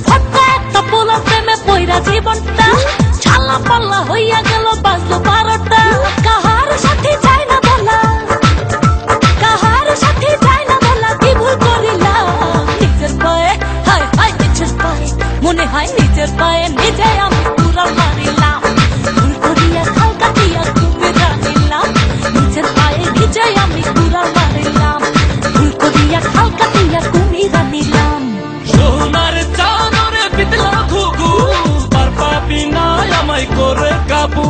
ফটকা একটা পোলার প্রেমে পইরা জীবনটা ছালা পাল্লা হইয়া গেল বাজলো 12টা। কাহার সাথে যায় না বলা, কাহার সাথে যায় না বলা, কি ভুল করিলাম নিজের পায়ে, হায় হায় নিজের পায়ে, মনে হয় নিজের পায়ে নিজে আমি পুরা মারিলাম। ভুল করিয়া খাল কাটিয়া তুমি জানিলাম, নিজের পায়ে নিজে আমি পুরা মারিলাম। ভুল করিয়া খাল কাটিয়া তুমি জানিলাম। সোনার চাদরে বিতলা ঘুঘু, তার পাপি না আমায় করে কাবু।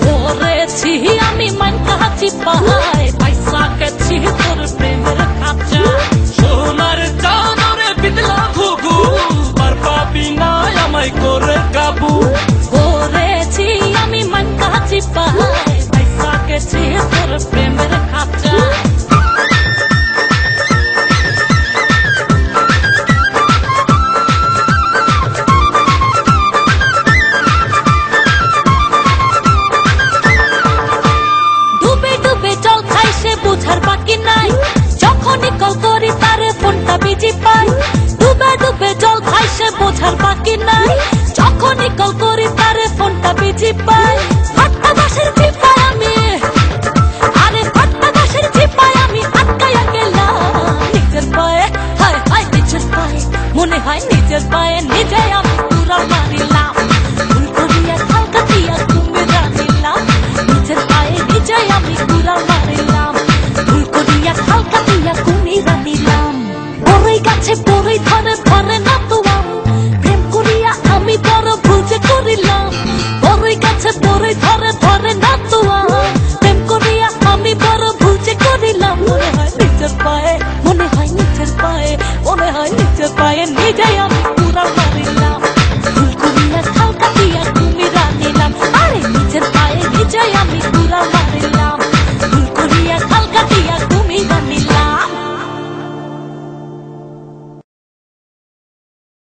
করেছি আমি মানকা চিপাই, পয়সা গেছি তোর প্রেমের খাঁচা। সোনার চাদরে বিতলা ঘুঘু, তার পাপি না আমায় করে কাবু। করেছি আমি মানকা চিপাই, পয়সা গেছি তোর প্রেমের খাঁচা। বুঝার বাকি নাই, যখনই কল করি তারে ফোনটা বিজি পাই। ডুবে ডুবে জল খাই সে বোঝার বাকি নাই, যখনই কল করি তারে ফোনটা বিজি পাই। ফাট্টা ঘাসের চিপায় আমি, আরে ফাট্টা ঘাসের চিপায় আমি আটকাইয়া গেলাম নিজের পায়ে, হায় হায় নিজের পায়ে, মনে হয় নিজের পায়ে নিজে আমি পুরা মারিলাম। ভুল করিয়া খাল কাটিয়া তুমি জানিলাম, নিজের পায়ে নিজে আমি পুরা মারিলাম। ভুল করিয়া খাল কাটিয়া তুমি জানিলাম। বড়ই গাছে বড়ই ধরে ধরে না তো আম, প্রেম করিয়া আমি বড় ভুল যে করিলাম। বড়ই গাছে বড়ই ধরে ধরে না